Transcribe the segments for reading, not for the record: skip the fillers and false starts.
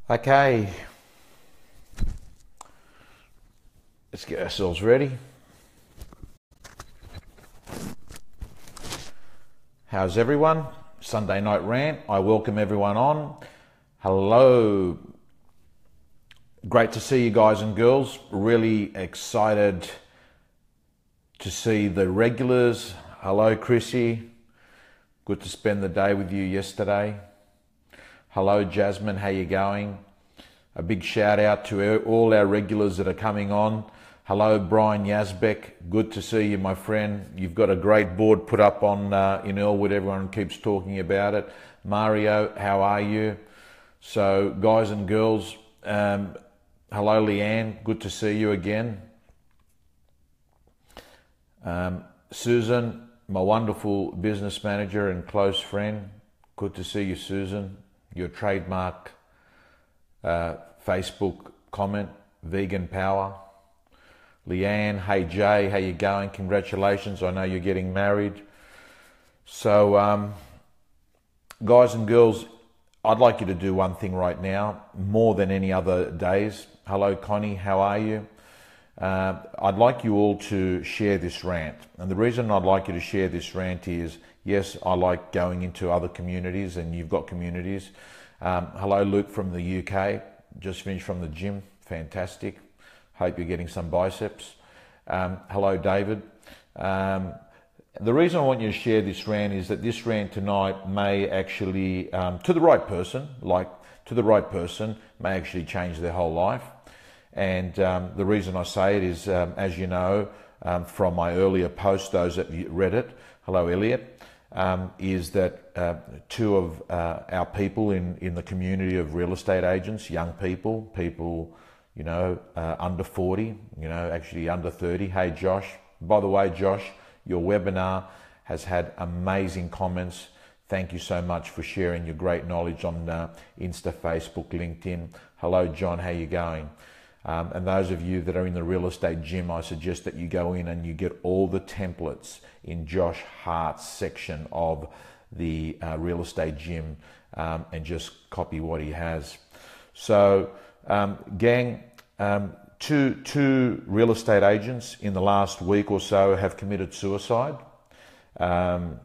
Okay, let's get ourselves ready. How's everyone? Sunday Night Rant. I welcome everyone on. Hello. Great to see you guys and girls. Really excited to see the regulars. Hello, Chrissy. Good to spend the day with you yesterday. Hello, Jasmine. How you going? A big shout out to all our regulars that are coming on. Hello, Brian Yazbek. Good to see you, my friend. You've got a great board put up on in Elwood. Everyone keeps talking about it. Mario, how are you? So, guys and girls, hello, Leanne. Good to see you again. Susan, my wonderful business manager and close friend. Good to see you, Susan. Your trademark Facebook comment, Vegan Power. Leanne, hey Jay, how you going? Congratulations, I know you're getting married. So, guys and girls, I'd like you to do one thing right now, more than any other days. Hello, Connie, how are you? I'd like you all to share this rant. And the reason I'd like you to share this rant is, yes, I like going into other communities, and you've got communities. Hello, Luke from the UK. Just finished from the gym. Fantastic. Hope you're getting some biceps. Hello, David. The reason I want you to share this rant is that this rant tonight may actually, to the right person, may actually change their whole life. And the reason I say it is, as you know, from my earlier post, those that read it, hello, Elliot, is that two of our people in the community of real estate agents, young people, you know, under 40, you know, actually under 30. Hey, Josh. By the way, Josh, your webinar has had amazing comments. Thank you so much for sharing your great knowledge on Insta, Facebook, LinkedIn. Hello, John. How you going? And those of you that are in the real estate gym, I suggest that you go in and you get all the templates in Josh Hart's section of the real estate gym and just copy what he has. So, gang, two real estate agents in the last week or so have committed suicide. One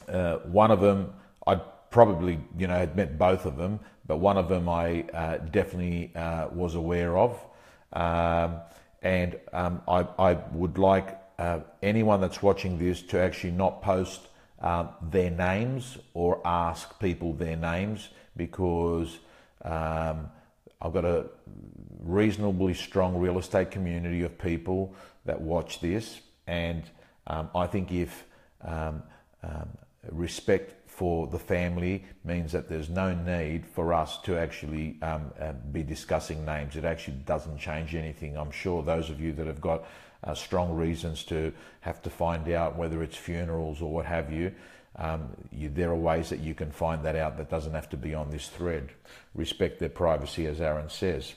of them, I probably, you know, had met both of them, but one of them I definitely was aware of. And I would like anyone that's watching this to actually not post their names or ask people their names, because I've got a reasonably strong real estate community of people that watch this, and I think if respect for the family means that there's no need for us to actually be discussing names. It actually doesn't change anything. I'm sure those of you that have got strong reasons to have to find out whether it's funerals or what have you, there are ways that you can find that out that doesn't have to be on this thread. Respect their privacy, as Aaron says.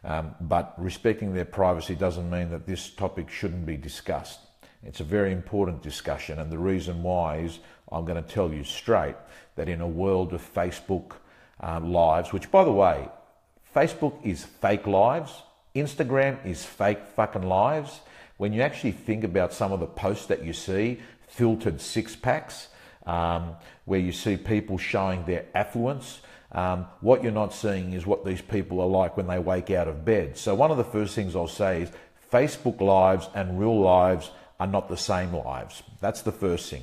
But respecting their privacy doesn't mean that this topic shouldn't be discussed. It's a very important discussion, and the reason why is I'm going to tell you straight that in a world of Facebook lives, which, by the way, Facebook is fake lives, Instagram is fake fucking lives. When you actually think about some of the posts that you see, filtered six-packs, where you see people showing their affluence, what you're not seeing is what these people are like when they wake out of bed. So one of the first things I'll say is Facebook lives and real lives are not the same lives. That's the first thing.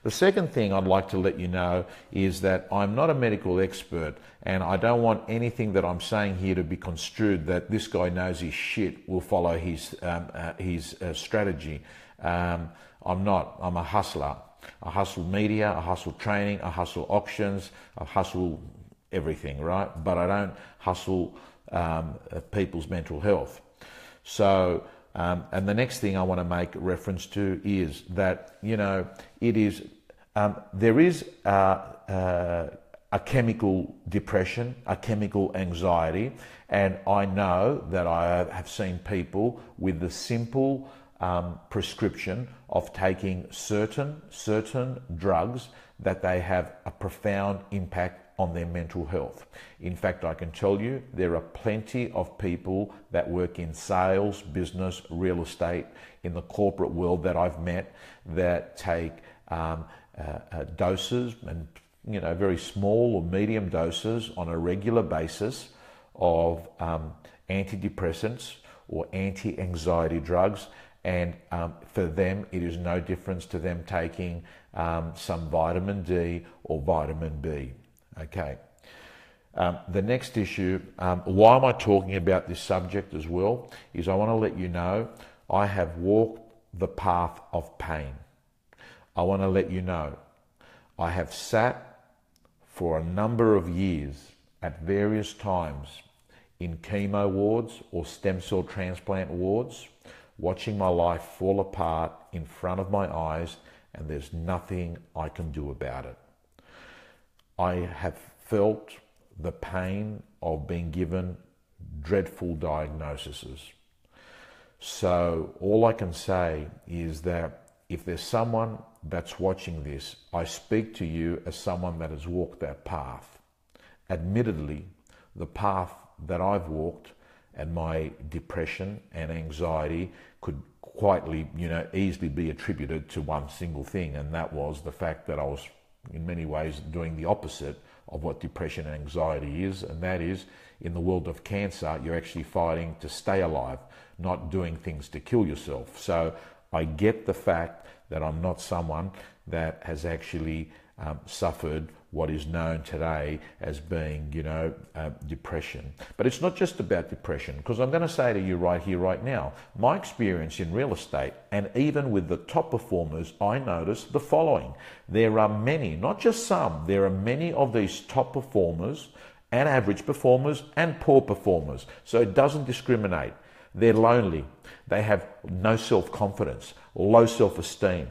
The second thing I'd like to let you know is that I'm not a medical expert, and I don't want anything that I'm saying here to be construed that this guy knows his shit, will follow his strategy. I'm not. I'm a hustler. I hustle media, I hustle training, I hustle auctions, I hustle everything, right? But I don't hustle people's mental health. So, and the next thing I want to make reference to is that, you know, it is, there is a chemical depression, a chemical anxiety, and I know that I have seen people with the simple prescription of taking certain drugs that they have a profound impact on their mental health. In fact, I can tell you there are plenty of people that work in sales, business, real estate, in the corporate world that I've met that take doses, and very small or medium doses on a regular basis of antidepressants or anti-anxiety drugs, and for them it is no difference to them taking some vitamin D or vitamin B. Okay. The next issue, why am I talking about this subject as well, is I want to let you know I have walked the path of pain. I want to let you know I have sat for a number of years at various times in chemo wards or stem cell transplant wards, watching my life fall apart in front of my eyes, and there's nothing I can do about it. I have felt the pain of being given dreadful diagnoses. So all I can say is that if there's someone that's watching this, I speak to you as someone that has walked that path. Admittedly, the path that I've walked and my depression and anxiety could easily be attributed to one single thing, and that was the fact that I was in many ways doing the opposite of what depression and anxiety is, and that is, in the world of cancer, you're actually fighting to stay alive, not doing things to kill yourself. So I get the fact that I'm not someone that has actually suffered what is known today as being, depression. But it's not just about depression, because I'm going to say to you right here, right now, my experience in real estate, and even with the top performers, I noticed the following. There are many, not just some, there are many of these top performers and average performers and poor performers. So it doesn't discriminate. They're lonely. They have no self-confidence, low self-esteem.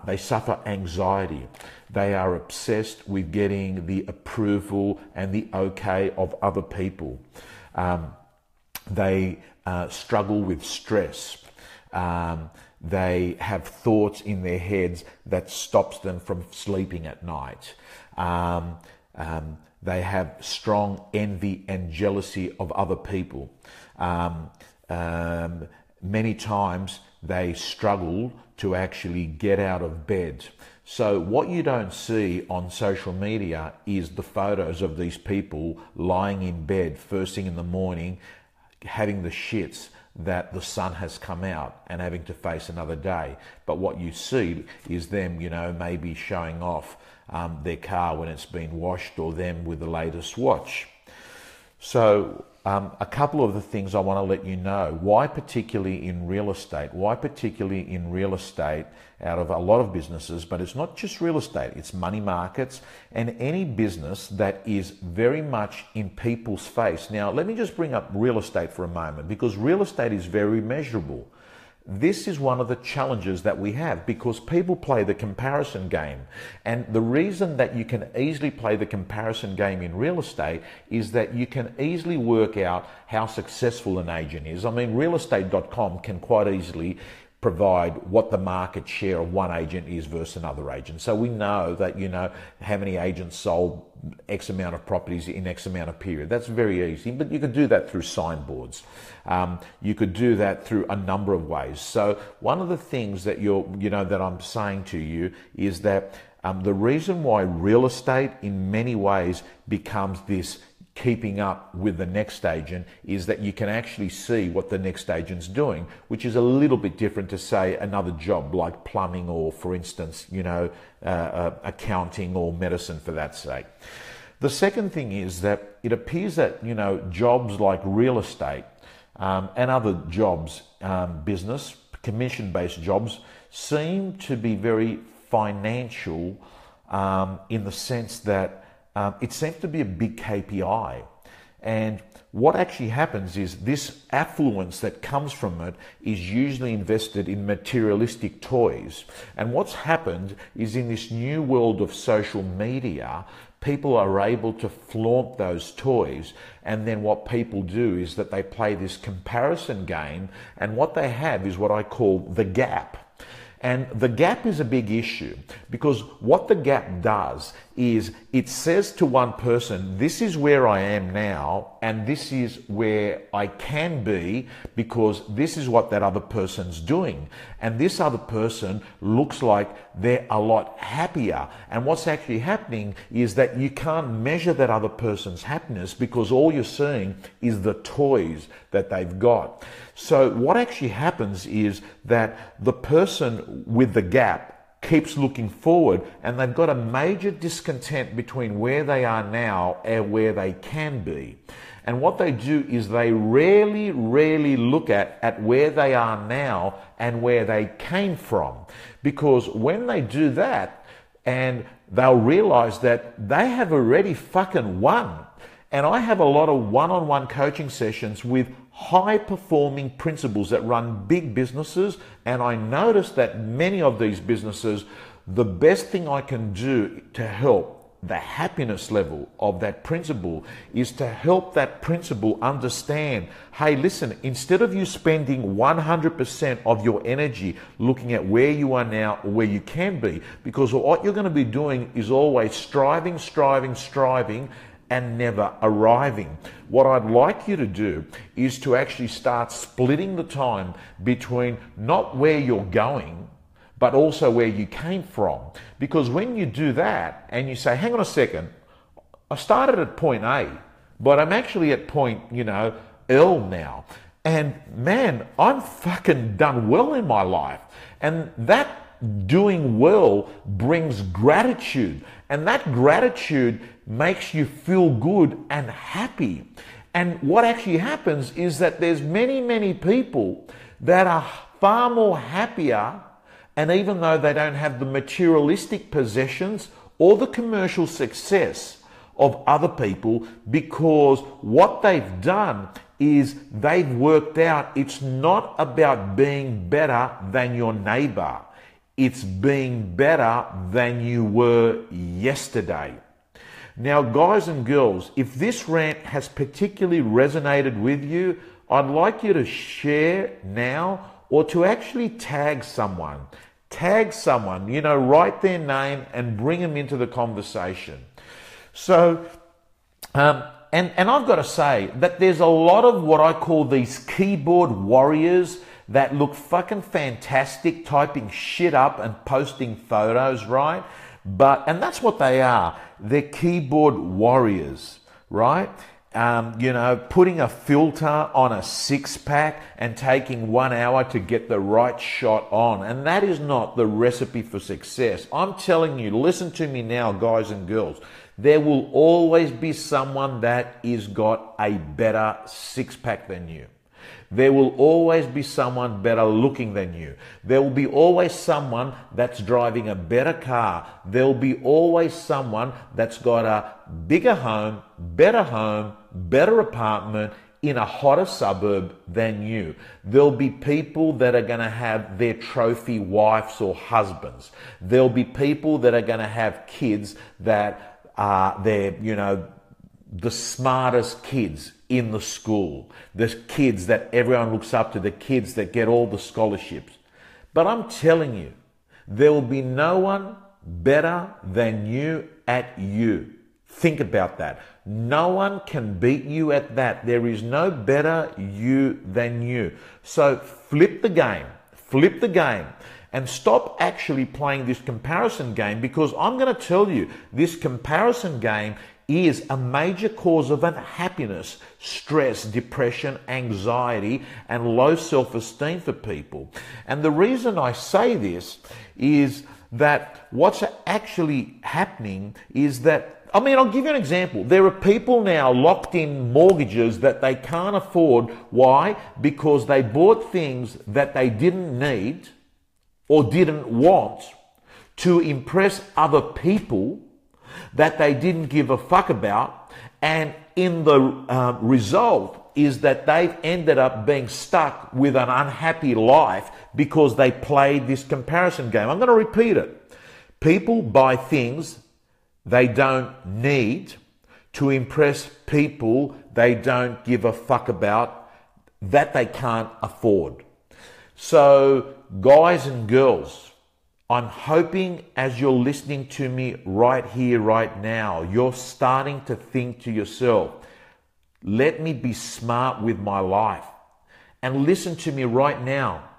They suffer anxiety. They are obsessed with getting the approval and the okay of other people. They struggle with stress. They have thoughts in their heads that stops them from sleeping at night. They have strong envy and jealousy of other people. Many times they struggle to actually get out of bed. So what you don't see on social media is the photos of these people lying in bed first thing in the morning, having the shits that the sun has come out and having to face another day. But what you see is them, maybe showing off their car when it's been washed, or them with the latest watch. So a couple of the things I want to let you know, why particularly in real estate, out of a lot of businesses, but it's not just real estate, it's money markets and any business that is very much in people's face. Now, let me just bring up real estate for a moment, because real estate is very measurable. This is one of the challenges that we have, because people play the comparison game. And the reason that you can easily play the comparison game in real estate is that you can easily work out how successful an agent is. I mean, realestate.com can quite easily provide what the market share of one agent is versus another agent. So we know that, how many agents sold X amount of properties in X amount of period. That's very easy, but you could do that through signboards. You could do that through a number of ways. So one of the things that that I'm saying to you is that the reason why real estate in many ways becomes this keeping up with the next agent is that you can actually see what the next agent's doing, which is a little bit different to, say, another job like plumbing or, for instance, accounting or medicine, for that sake. The second thing is that it appears that, jobs like real estate and other jobs, business, commission-based jobs, seem to be very financial in the sense that it seems to be a big KPI. And what actually happens is this affluence that comes from it is usually invested in materialistic toys. And what's happened is, in this new world of social media, people are able to flaunt those toys. And then what people do is that they play this comparison game. And what they have is what I call the gap. And the gap is a big issue, because what the gap does is it says to one person, this is where I am now, and this is where I can be, because this is what that other person's doing. And this other person looks like they're a lot happier. And what's actually happening is that you can't measure that other person's happiness, because all you're seeing is the toys that they've got. So what actually happens is that the person with the gap keeps looking forward, and they've got a major discontent between where they are now and where they can be. And what they do is they rarely look at where they are now and where they came from. Because when they do that, and they'll realize that they have already fucking won. And I have a lot of one-on-one coaching sessions with high-performing principals that run big businesses, and I notice that many of these businesses, the best thing I can do to help the happiness level of that principal is to help that principal understand, hey, listen, instead of you spending 100% of your energy looking at where you are now or where you can be, because what you're going to be doing is always striving, and never arriving. What I'd like you to do is to actually start splitting the time between not where you're going, but also where you came from. Because when you do that and you say, hang on a second, I started at point A, but I'm actually at point, L now. And man, I'm fucking done well in my life. And that doing well brings gratitude, and that gratitude makes you feel good and happy. And what actually happens is that there's many people that are far more happier, and even though they don't have the materialistic possessions or the commercial success of other people, because what they've done is they've worked out it's not about being better than your neighbor. It's being better than you were yesterday. Now, guys and girls, if this rant has particularly resonated with you, I'd like you to share now, or to actually tag someone. Tag someone, write their name and bring them into the conversation. So, and I've got to say that there's a lot of what I call these keyboard warriors that look fucking fantastic, typing shit up and posting photos, right? And that's what they are. They're keyboard warriors, right? Putting a filter on a six-pack and taking 1 hour to get the right shot on. And that is not the recipe for success. I'm telling you, listen to me now, guys and girls. There will always be someone that is got a better six-pack than you. There will always be someone better looking than you. There will be always someone that's driving a better car. There will be always someone that's got a bigger home, better apartment in a hotter suburb than you. There'll be people that are going to have their trophy wives or husbands. There'll be people that are going to have kids that are the smartest kids in the school, the kids that everyone looks up to, the kids that get all the scholarships. But I'm telling you, there will be no one better than you at you. Think about that. No one can beat you at that. There is no better you than you. So flip the game and stop actually playing this comparison game, because I'm going to tell you, this comparison game is a major cause of unhappiness, stress, depression, anxiety, and low self-esteem for people. And the reason I say this is that what's actually happening is that, I'll give you an example. There are people now locked in mortgages that they can't afford. Why? Because they bought things that they didn't need or didn't want to impress other people that they didn't give a fuck about, and in the result is that they've ended up being stuck with an unhappy life because they played this comparison game. I'm going to repeat it. People buy things they don't need to impress people they don't give a fuck about, that they can't afford. So, guys and girls, I'm hoping as you're listening to me right here, right now, you're starting to think to yourself, let me be smart with my life. And listen to me right now.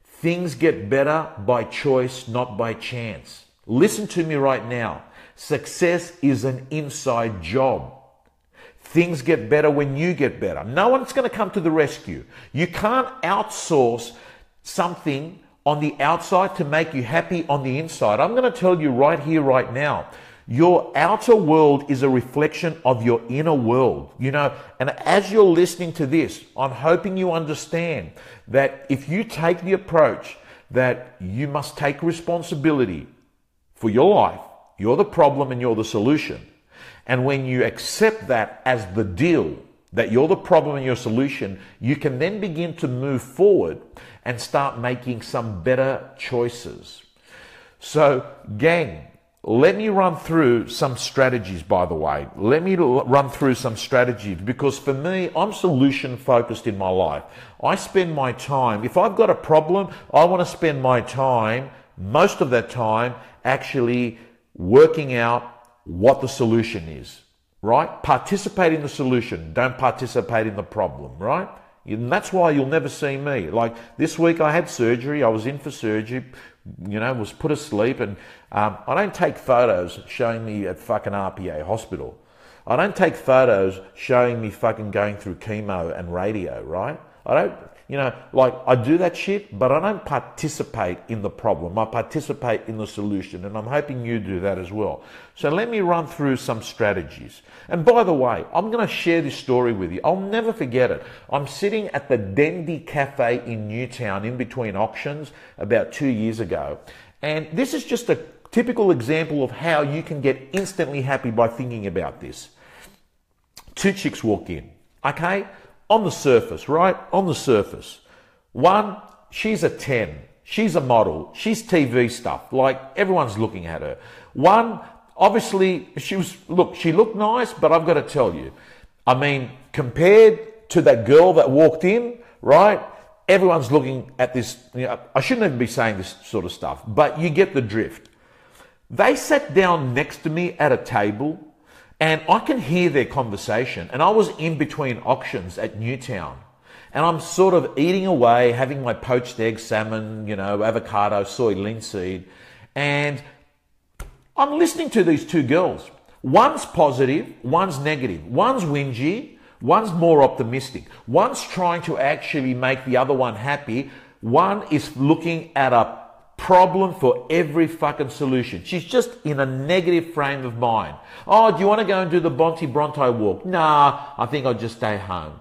Things get better by choice, not by chance. Listen to me right now. Success is an inside job. Things get better when you get better. No one's going to come to the rescue. You can't outsource something on the outside to make you happy on the inside. I'm going to tell you right here, right now, your outer world is a reflection of your inner world, you know, and as you're listening to this, I'm hoping you understand that if you take the approach that you must take responsibility for your life, you're the problem and you're the solution. And when you accept that as the deal, that you're the problem and your solution, you can then begin to move forward and start making some better choices. So, gang, let me run through some strategies, by the way. Let me run through some strategies because for me, I'm solution focused in my life. I spend my time, if I've got a problem, I want to spend my time, most of that time, actually working out what the solution is, right? Participate in the solution, don't participate in the problem, right? And that's why you'll never see me. Like this week I had surgery, I was in for surgery, you know, was put asleep, and I don't take photos showing me at fucking RPA hospital. I don't take photos showing me fucking going through chemo and radio, right? I don't, you know, like I do that shit, but I don't participate in the problem. I participate in the solution, and I'm hoping you do that as well. So let me run through some strategies. And by the way, I'm going to share this story with you. I'll never forget it. I'm sitting at the Dendy Cafe in Newtown in between auctions about 2 years ago. And this is just a typical example of how you can get instantly happy by thinking about this. Two chicks walk in, okay? On the surface, right? On the surface. One, she's a 10. She's a model. She's TV stuff. Like, everyone's looking at her. One, obviously, she looked nice, but I've got to tell you, I mean, compared to that girl that walked in, right? Everyone's looking at this, you know, I shouldn't even be saying this sort of stuff, but you get the drift. They sat down next to me at a table, and I can hear their conversation. And I was in between auctions at Newtown. And I'm sort of eating away, having my poached egg, salmon, you know, avocado, soy, linseed. And I'm listening to these two girls. One's positive, one's negative. One's whingy, one's more optimistic. One's trying to actually make the other one happy. One is looking at a problem for every fucking solution. She's just in a negative frame of mind. Oh, do you want to go and do the Bonte Bronte walk? Nah, I think I'll just stay home.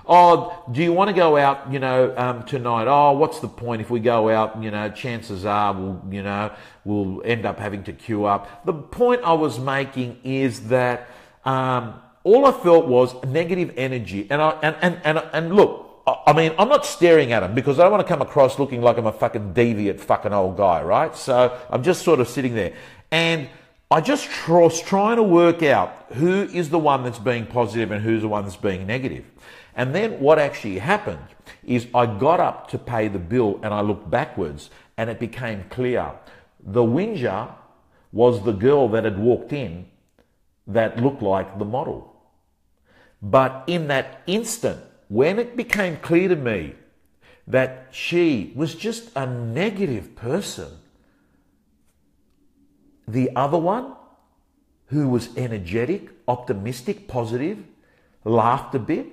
Oh, do you want to go out, you know, tonight? Oh, what's the point if we go out? You know, chances are we'll end up having to queue up. The point I was making is that all I felt was negative energy, and look. I mean, I'm not staring at him because I don't want to come across looking like I'm a fucking deviant fucking old guy, right? So I'm just sort of sitting there. And I just was trying to work out who is the one that's being positive and who's the one that's being negative. And then what actually happened is I got up to pay the bill and I looked backwards and it became clear. The whinger was the girl that had walked in that looked like the model. But in that instant, when it became clear to me that she was just a negative person, the other one, who was energetic, optimistic, positive, laughed a bit,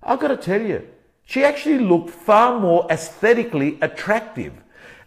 I've got to tell you, she actually looked far more aesthetically attractive.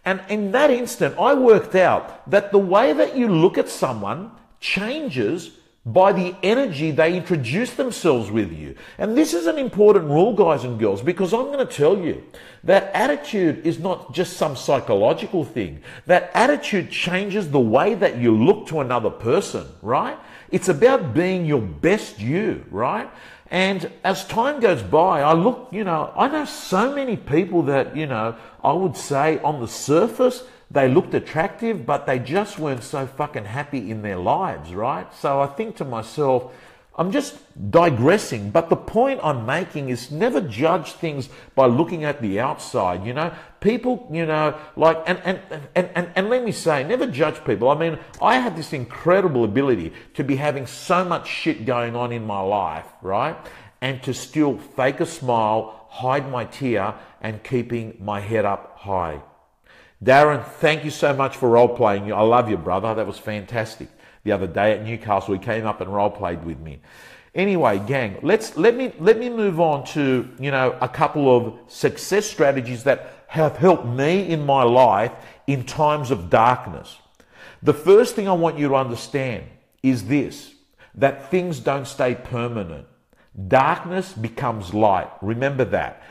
And in that instant, I worked out that the way that you look at someone changes by the energy they introduce themselves with you. And this is an important rule, guys and girls, because I'm going to tell you that attitude is not just some psychological thing. That attitude changes the way that you look to another person, right? It's about being your best you, right? And as time goes by, I look, you know, I know so many people that, you know, I would say on the surface, they looked attractive, but they just weren't so fucking happy in their lives, right? So I think to myself, I'm just digressing, but the point I'm making is never judge things by looking at the outside, you know. People, you know, like, and let me say, never judge people. I mean, I have this incredible ability to be having so much shit going on in my life, right? And to still fake a smile, hide my tear, and keeping my head up high. Darren, thank you so much for role-playing. I love you, brother. That was fantastic. The other day at Newcastle, he came up and role-played with me. Anyway, gang, let me move on to, you know, a couple of success strategies that have helped me in my life in times of darkness. The first thing I want you to understand is this, that things don't stay permanent. Darkness becomes light. Remember that.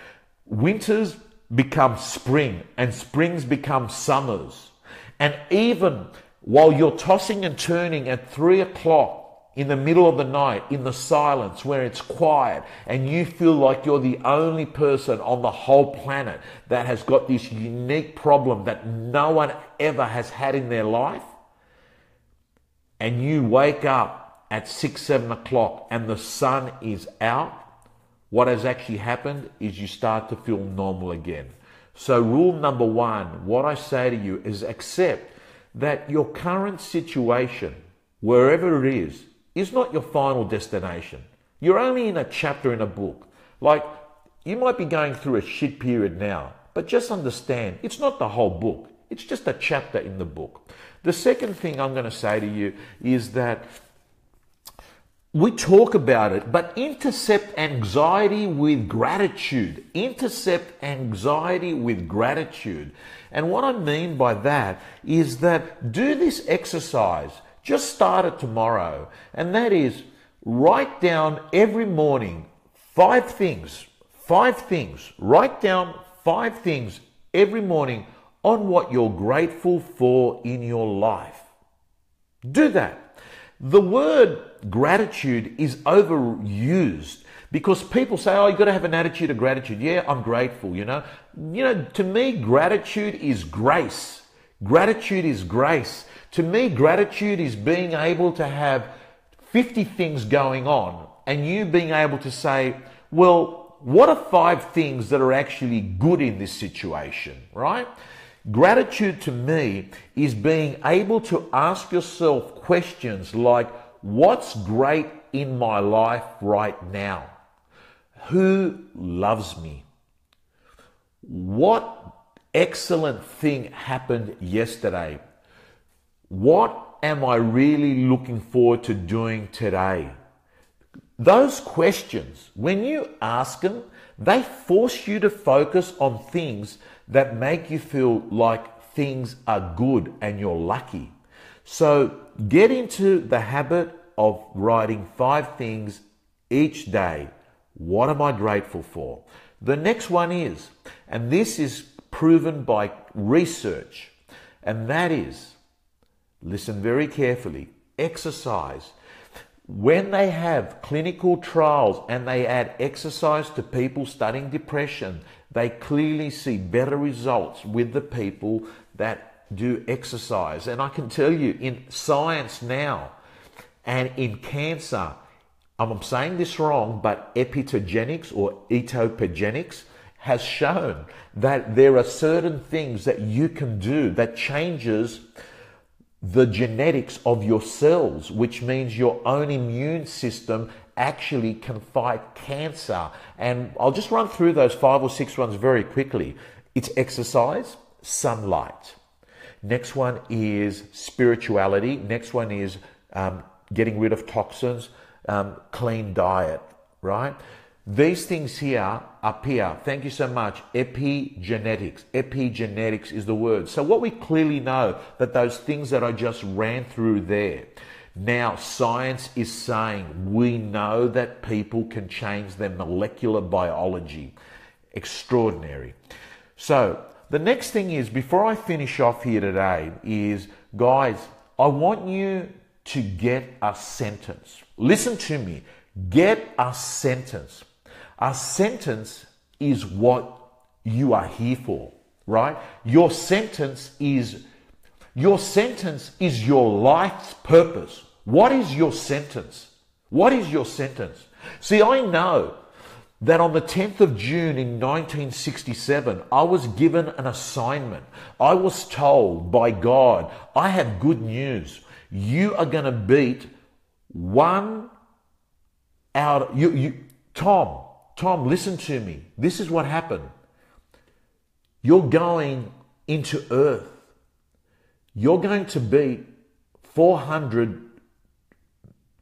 Winters become spring, and springs become summers. And even while you're tossing and turning at 3 o'clock in the middle of the night, in the silence where it's quiet, and you feel like you're the only person on the whole planet that has got this unique problem that no one ever has had in their life, and you wake up at 6, 7 o'clock and the sun is out, what has actually happened is you start to feel normal again. So rule number one, what I say to you is accept that your current situation, wherever it is not your final destination. You're only in a chapter in a book. Like, you might be going through a shit period now, but just understand, it's not the whole book. It's just a chapter in the book. The second thing I'm going to say to you is that we talk about it, but intercept anxiety with gratitude. Intercept anxiety with gratitude. And what I mean by that is that do this exercise. Just start it tomorrow. And that is, write down every morning 5 things. 5 things. Write down 5 things every morning on what you're grateful for in your life. Do that. The word gratitude is overused because people say, oh, you've got to have an attitude of gratitude. Yeah, I'm grateful, you know. To me, gratitude is grace. Gratitude is grace. To me, gratitude is being able to have 50 things going on and you being able to say, well, what are 5 things that are actually good in this situation, right? Gratitude to me is being able to ask yourself questions like, what's great in my life right now? Who loves me? What excellent thing happened yesterday? What am I really looking forward to doing today? Those questions, when you ask them, they force you to focus on things that make you feel like things are good and you're lucky. So get into the habit of writing 5 things each day. What am I grateful for? The next one is, and this is proven by research, and that is, listen very carefully, exercise. When they have clinical trials and they add exercise to people studying depression, they clearly see better results with the people that do exercise. And I can tell you, in science now and in cancer, I'm saying this wrong, but epitogenics or etopogenics has shown that there are certain things that you can do that changes the genetics of your cells, which means your own immune system actually can fight cancer. And I'll just run through those 5 or 6 ones very quickly. It's exercise, sunlight. Next one is spirituality. Next one is getting rid of toxins, clean diet, right? These things here up here, thank you so much, epigenetics. Epigenetics is the word. So what we clearly know that those things that I just ran through there, now science is saying we know that people can change their molecular biology. Extraordinary. So the next thing is, before I finish off here today, is, guys, I want you to get a sentence. Listen to me. Get a sentence. A sentence is what you are here for, right? Your sentence is your life's purpose. What is your sentence? What is your sentence? See, I know that on the 10th of June in 1967, I was given an assignment. I was told by God, I have good news. You are going to beat one out. Tom, listen to me. This is what happened. You're going into Earth. You're going to beat 400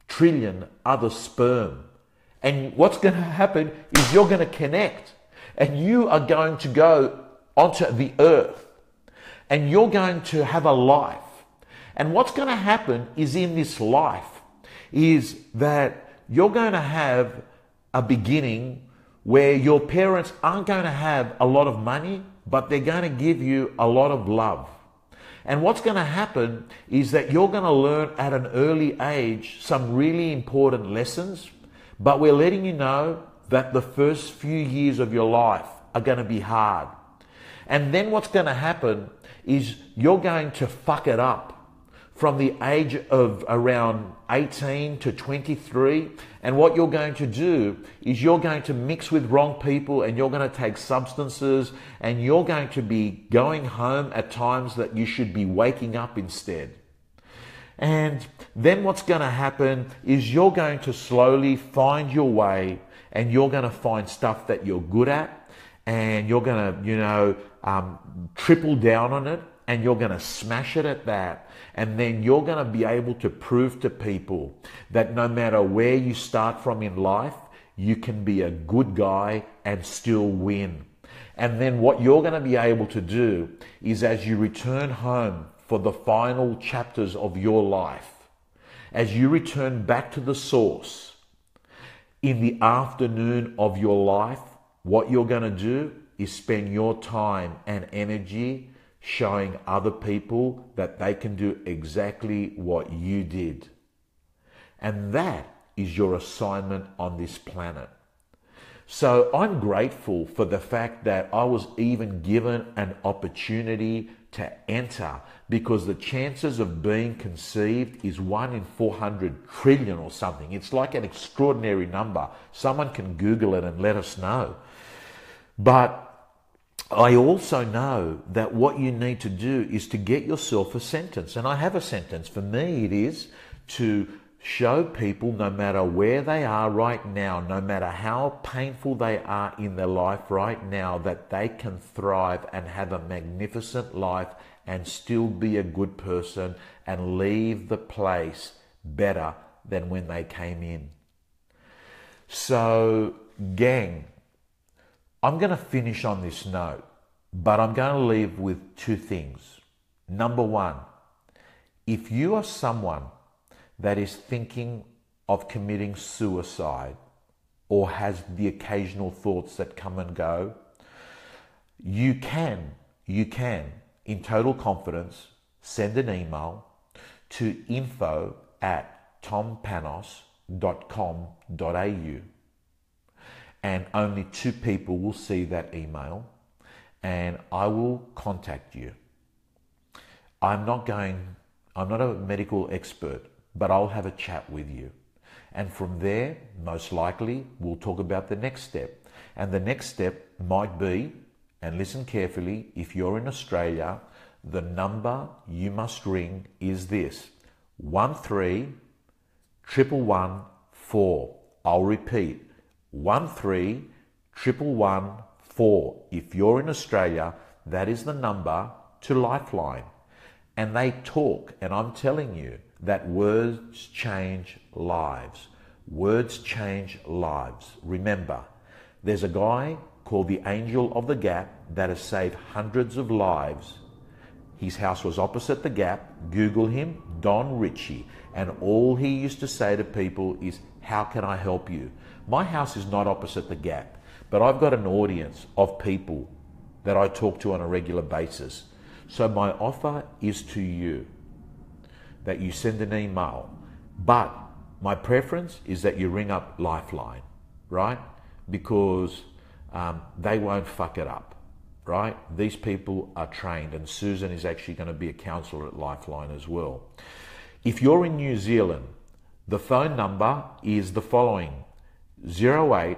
trillion other sperm. And what's going to happen is you're going to connect and you are going to go onto the Earth and you're going to have a life. And what's going to happen is in this life is that you're going to have a beginning where your parents aren't going to have a lot of money, but they're going to give you a lot of love. And what's going to happen is that you're going to learn at an early age some really important lessons, but we're letting you know that the first few years of your life are going to be hard. And then what's going to happen is you're going to fuck it up from the age of around 18 to 23. And what you're going to do is you're going to mix with wrong people and you're going to take substances and you're going to be going home at times that you should be waking up instead. And then what's going to happen is you're going to slowly find your way and you're going to find stuff that you're good at and you're going to, triple down on it and you're going to smash it at that. And then you're going to be able to prove to people that no matter where you start from in life, you can be a good guy and still win. And then what you're going to be able to do is as you return home for the final chapters of your life, as you return back to the source in the afternoon of your life, what you're going to do is spend your time and energy showing other people that they can do exactly what you did. And that is your assignment on this planet. So I'm grateful for the fact that I was even given an opportunity to enter, because the chances of being conceived is 1 in 400 trillion or something. It's like an extraordinary number. Someone can Google it and let us know. But I also know that what you need to do is to get yourself a sentence. And I have a sentence. For me, it is to show people, no matter where they are right now, no matter how painful they are in their life right now, that they can thrive and have a magnificent life and still be a good person and leave the place better than when they came in. So, gang, I'm going to finish on this note, but I'm going to leave with 2 things. Number 1, if you are someone that is thinking of committing suicide or has the occasional thoughts that come and go, you can, in total confidence, send an email to info@tompanos.com.au. And only 2 people will see that email and I will contact you. I'm not a medical expert, but I'll have a chat with you. And from there, most likely, we'll talk about the next step. And the next step might be, and listen carefully, if you're in Australia, the number you must ring is this: 13114. I'll repeat, 13114. If you're in Australia, that is the number to Lifeline. And they talk, and I'm telling you that words change lives. Words change lives. Remember, there's a guy called the Angel of the Gap that has saved hundreds of lives. His house was opposite the Gap. Google him, Don Ritchie. And all he used to say to people is, how can I help you? My house is not opposite the Gap, but I've got an audience of people that I talk to on a regular basis. So my offer is to you that you send an email, but my preference is that you ring up Lifeline, right? Because they won't fuck it up, right? These people are trained, and Susan is actually going to be a counsellor at Lifeline as well. If you're in New Zealand, The phone number is the following: 0800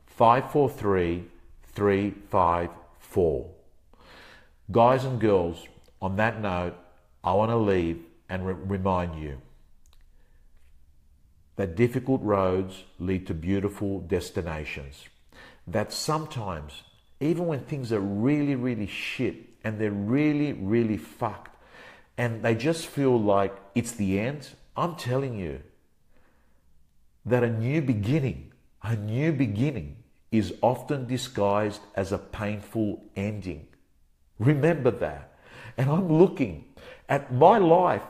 543 354. Guys and girls, on that note, I want to leave and remind you that difficult roads lead to beautiful destinations. That sometimes, even when things are really, really shit and they're really, really fucked and they just feel like it's the end, I'm telling you that a new beginning is often disguised as a painful ending. Remember that. And I'm looking at my life.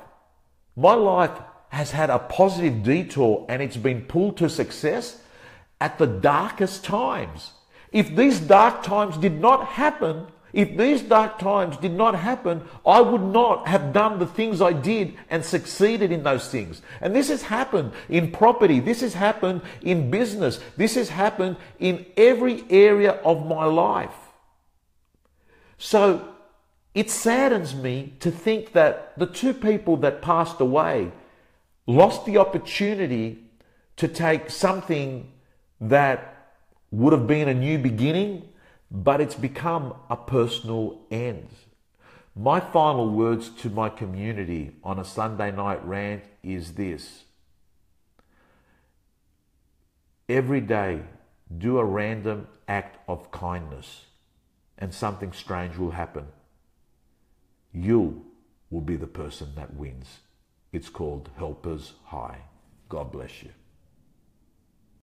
My life has had a positive detour and it's been pulled to success at the darkest times. If these dark times did not happen, I would not have done the things I did and succeeded in those things. And this has happened in property. This has happened in business. This has happened in every area of my life. So it saddens me to think that the two people that passed away lost the opportunity to take something that would have been a new beginning, but it's become a personal end. My final words to my community on a Sunday night rant is this: every day, do a random act of kindness and something strange will happen. You will be the person that wins. It's called Helpers High. God bless you.